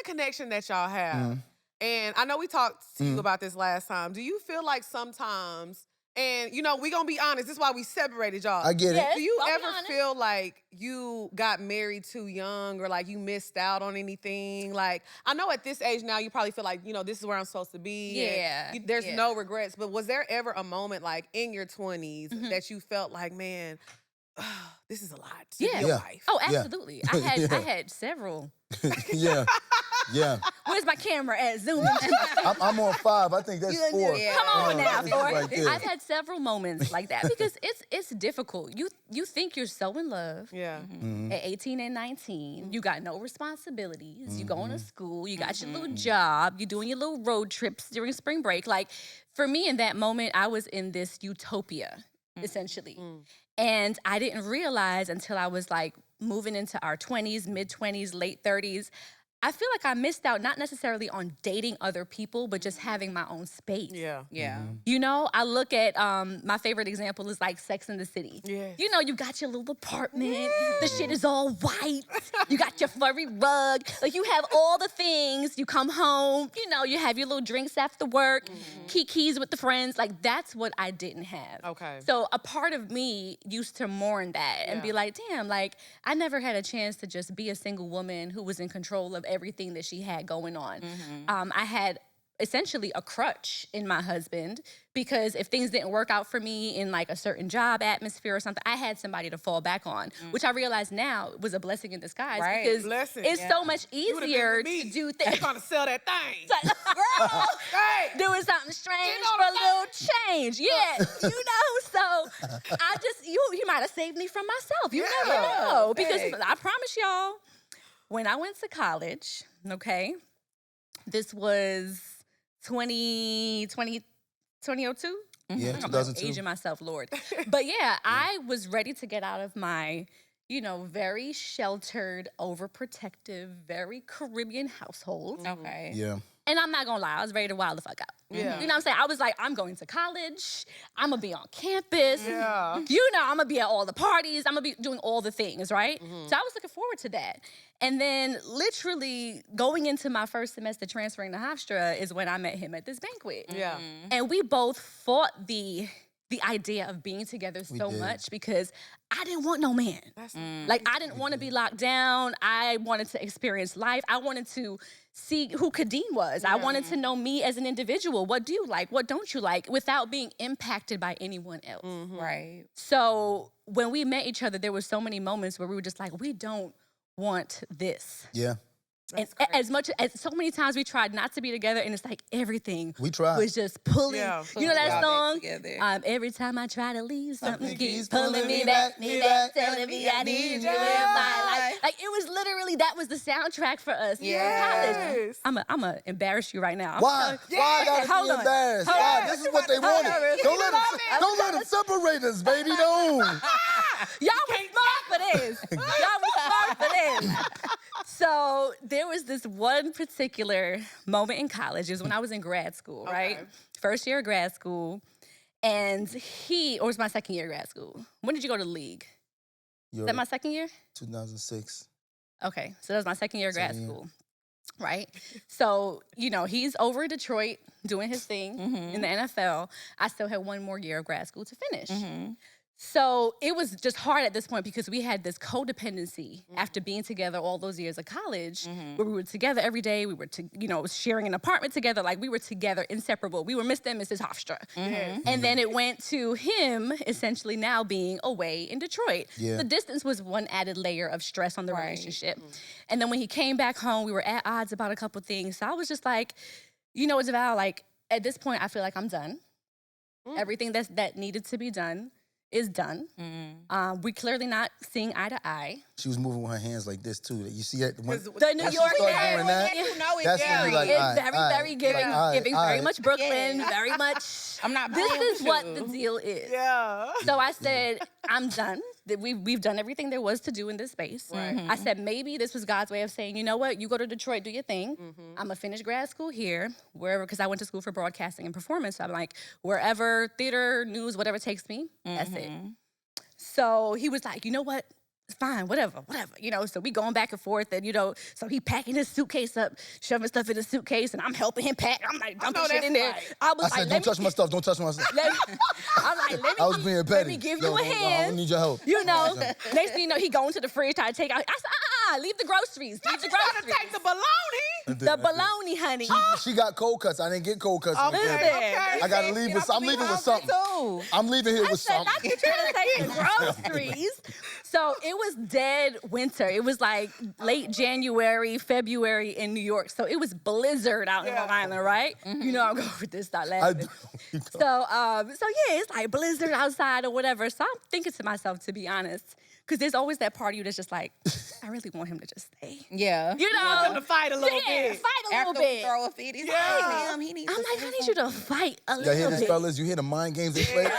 the connection that y'all have, and I know we talked to you about this last time, do you feel like sometimes, and, you know, we gonna be honest, this is why we separated y'all. I get it. Do you ever feel like you got married too young or like you missed out on anything? Like, I know at this age now you probably feel like, you know, this is where I'm supposed to be. Yeah. There's no regrets, but was there ever a moment like in your 20s that you felt like, man, this is a lot to be a wife? Oh, absolutely. I had several. Yeah. Where's my camera at? Zoom in. I'm on 5. I think that's 4. Come on now, 4. Right there. I've had several moments like that because it's difficult. You think you're so in love. Yeah. At 18 and 19, you got no responsibilities. You going to school. You got your little job. You doing your little road trips during spring break. Like, for me in that moment, I was in this utopia, essentially. And I didn't realize until I was like moving into our 20s, mid-20s, late 30s, I feel like I missed out not necessarily on dating other people, but just having my own space. Yeah. You know, I look at, my favorite example is like Sex and the City. Yes. You know, you got your little apartment, the shit is all white, you got your furry rug, like you have all the things, you come home, you know, you have your little drinks after work, kikis with the friends, like that's what I didn't have. Okay. So a part of me used to mourn that and be like, damn, like I never had a chance to just be a single woman who was in control of everything that she had going on. I had essentially a crutch in my husband because if things didn't work out for me in like a certain job atmosphere or something, I had somebody to fall back on, which I realize now was a blessing in disguise because it's so much easier to do things. Trying to sell that thing. Girl, doing something strange for a little change. Yeah, you know, so I just, you might have saved me from myself. You never know. Because I promise y'all, when I went to college, okay, this was 2002? Yeah, 2002. Aging myself, Lord. But yeah, I was ready to get out of my, you know, very sheltered, overprotective, very Caribbean household. Okay. Yeah. And I'm not gonna lie, I was ready to wild the fuck out. Yeah. You know what I'm saying? I was like, I'm going to college. I'm gonna be on campus. Yeah. You know, I'm gonna be at all the parties. I'm gonna be doing all the things, right? So I was looking forward to that. And then literally going into my first semester transferring to Hofstra is when I met him at this banquet. Yeah. And we both fought the idea of being together so much because I didn't want no man. Like, I didn't want to be locked down. I wanted to experience life. I wanted to see who Khadeen was. I wanted to know me as an individual. What do you like? What don't you like? Without being impacted by anyone else. Right. So when we met each other, there were so many moments where we were just like, we don't want this. Yeah. And as much as so many times we tried not to be together, and it's like everything We tried. was just pulling. Yeah. You know that song? Together. Every time I try to leave, something keeps pulling pulling me back, telling me I need you in my life. Like, it was literally, that was the soundtrack for us. Yes. I'm gonna embarrass you right now. Why? Why I gotta Hold be on. embarrassed? Hold Why? on. This is what they wanted. on. Don't let them separate us, baby. No. Y'all was smart for this. Y'all was smart for this. So there was this one particular moment in college. It was when I was in grad school, right? First year of grad school. And or it was my second year of grad school. When did you go to the league? Is that my second year? 2006. Okay, so that was my second year of grad Second year. school, right? So, you know, he's over in Detroit doing his thing in the NFL. I still had one more year of grad school to finish. So it was just hard at this point because we had this codependency after being together all those years of college, where we were together every day. We were, sharing an apartment together. Like, we were together, inseparable. We were Mr. and Mrs. Hofstra. And then it went to him essentially now being away in Detroit. Yeah. The distance was one added layer of stress on the relationship. And then when he came back home, we were at odds about a couple things. So I was just like, you know, Devale, like, at this point, I feel like I'm done. Everything that needed to be done is done. We clearly not seeing eye to eye. She was moving with her hands like this too. You see that? The New York doing that, You know it's that's when you like, it's very giving, giving very right. much Brooklyn, very much. I'm not This playing is with what you. the deal is. Yeah. So I said, I'm done. That we've done everything there was to do in this space. I said, maybe this was God's way of saying, you know what? You go to Detroit, do your thing. I'm gonna finish grad school here, wherever, because I went to school for broadcasting and performance. So I'm like, wherever, theater, news, whatever takes me, that's it. So he was like, you know what? fine, whatever. You know, so we going back and forth, and you know, so he packing his suitcase up, shoving stuff in the suitcase, and I'm helping him pack. I'm like dumping shit in there. Right. I was I said, don't touch my stuff. Don't touch my stuff. I'm like, I was being petty. let me give you a hand. I need your help. You know, next thing you know, he go into the fridge, try to take out. I said, leave the groceries. Leave the Trying to groceries. take the bologna. The bologna, honey. She got cold cuts. I didn't get cold cuts. Okay, okay. I gotta leave with. I'm leaving with something. I'm leaving here I with said, something. not you trying to take the groceries. So it was dead winter. It was like late January, February in New York. So it was blizzard out in Long Island, right? You know I'm going with this, start laughing. So yeah, it's like blizzard outside or whatever. So I'm thinking to myself, to be honest, because there's always that part of you that's just like, I really want him to just stay. Yeah. You know? Want him to fight a little Yeah, bit. fight a After little we bit. throw a fit, he's like, he needs I'm to like, say I need you to fight a Y'all hear little this, bit. fellas? You hear the mind games they play?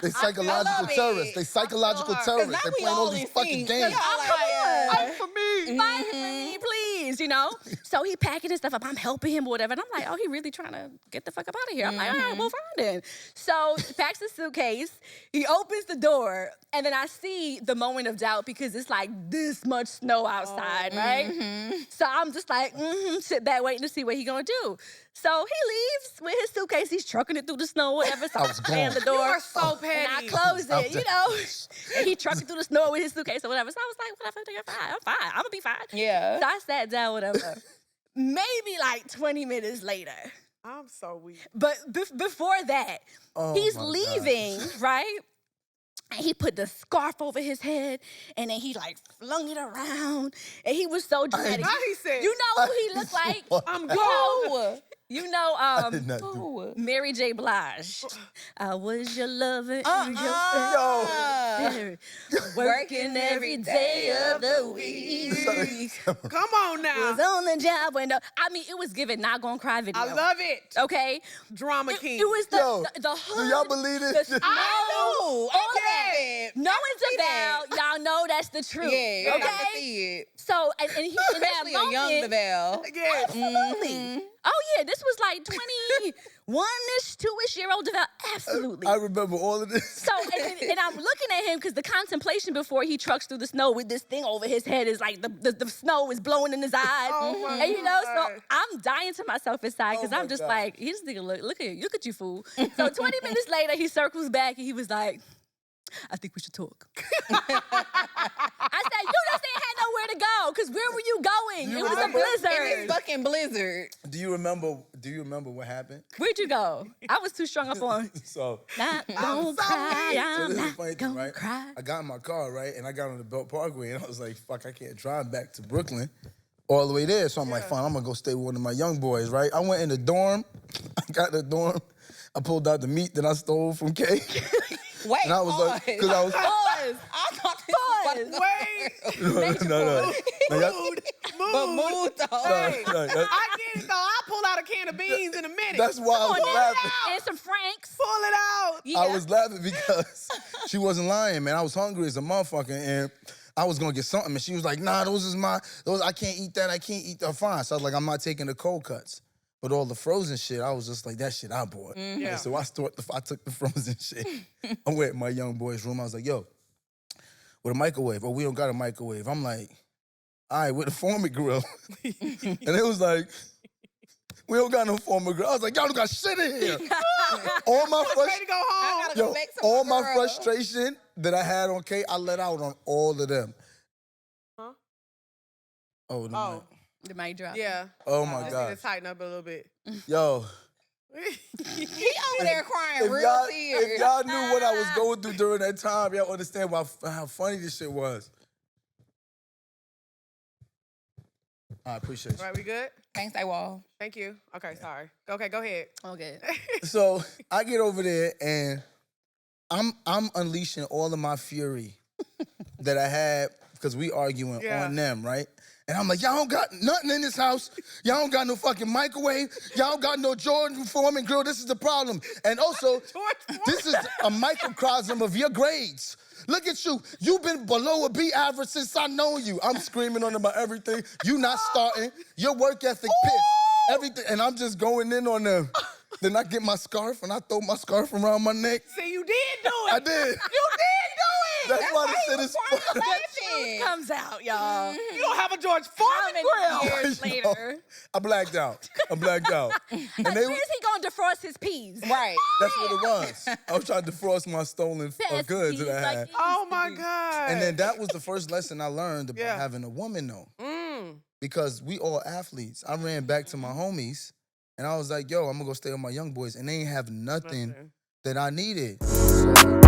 They psychological love it. terrorists. They psychological hard. terrorists. Now They're we playing all all these in fucking sync. games. Fight for me. Fight for me, please, you know? So he packing his stuff up. I'm helping him or whatever. And I'm like, oh, he really trying to get the fuck up out of here. I'm like, all right, well, fine then. So he packs his suitcase. He opens the door. And then I see the moment of doubt because it's like this much snow outside, right? So I'm just like, sit back waiting to see what he gonna do. So he leaves with his suitcase. He's trucking it through the snow, whatever. So I I was slam gone. the door. You are so petty. And I close I'm it, you know? And he trucking through the snow with his suitcase or whatever. So I was like, whatever, nigga, fine. I'm fine. I'm gonna be fine. Yeah. So I sat down, whatever. Maybe like 20 minutes later. I'm so weak. But before that, Oh he's my God. leaving, right? And he put the scarf over his head, and then he like flung it around, and he was so dramatic. Now he said, You know who he looked like? I'm Who? You know, I did not do. Who? Mary J. Blige. I was your lover, Yo. working every day of the week. Come on now. Was on the job when I mean, it was given not gonna cry video. I love it. Okay, Drama king. it was Yo, the hood. do y'all believe this? The snow, all that. it. Knowing DeVale, y'all know that's the truth. Yeah, okay. I can see it. So and he in that Especially a young moment, DeVale. Yes. absolutely. Oh yeah, this was like 21-ish, 2-ish-year-old DeVale. Absolutely. I remember all of this. So, and I'm looking at him because the contemplation before he trucks through the snow with this thing over his head is like the snow is blowing in his eyes. Oh my And you know, so God. I'm dying to myself inside because Oh I'm my just God. like, he just nigga look at you, fool. So 20 minutes later, he circles back and he was like, I think we should talk. I said, you just ain't had nowhere to go because where were you going? It was a In this blizzard. fucking blizzard. Do you remember what happened? Where'd you go? I was too strung up on. So, Not gonna cry, so I'm this is the not funny thing, gonna right? cry. I got in my car, right? And I got on the Belt Parkway and I was like, fuck, I can't drive back to Brooklyn all the way there. So I'm like, fine, I'm gonna go stay with one of my young boys, right? I went in the dorm. I got in the dorm. I pulled out the meat that I stole from Kay. Wait, And I was like, because I was. Pause. I thought this was Wait. No. Mood. but mood though. Hey, No, that- I get it though. I'll pull out a can of beans in a minute. That's why I was laughing. And some Franks. Pull it out. Yeah. I was laughing because she wasn't lying, man. I was hungry as a motherfucker, and I was gonna get something, and she was like, "Nah, those I can't eat that. I can't eat that." Fine. So I was like, "I'm not taking the cold cuts." But all the frozen shit, I was just like, that shit I bought. Yeah. And so I took the frozen shit. I went in my young boy's room. I was like, yo, with a microwave. Oh, we don't got a microwave. I'm like, all right, with a Foreman grill. And it was like, we don't got no Foreman grill. I was like, y'all don't got shit in here. all my Ready to go home. gotta go Yo, make some all more my grill. frustration that I had on Kate, I let out on all of them. Huh? Oh, the Oh, mic. The mic drop. yeah. Oh my Just need God. to tighten up a little bit. Yo, He over there crying if real y'all, tears. if y'all knew what I was going through during that time, y'all understand how funny this shit was. I appreciate you. Right, we good? Thanks, I wall. Thank you. Okay, sorry. Okay, go ahead. Okay. So I get over there and I'm unleashing all of my fury that I had because we arguing Yeah. on them, right? And I'm like, y'all don't got nothing in this house. Y'all don't got no fucking microwave. Y'all don't got no Jordan Foreman grill. This is the problem. And also, this is a microcosm of your grades. Look at you. You've been below a B average since I know you. I'm screaming on about everything. You not starting. Your work ethic pissed. Everything. And I'm just going in on them. Then I get my scarf and I throw my scarf around my neck. See, you did do it. I did. You did do it. That's why this shit is funny. truth comes out, y'all. You don't have a George How Foreman many grill. years later? I blacked out. And When they, is he gonna defrost his peas? Right. that's what it was. I was trying to defrost my stolen Fast goods peas, that I like had. he Oh used to my do. God. And then that was the first lesson I learned about Yeah. having a woman, though. Mm. Because we all athletes. I ran back to my homies, and I was like, yo, I'm gonna go stay with my young boys. And they ain't have nothing that I needed. So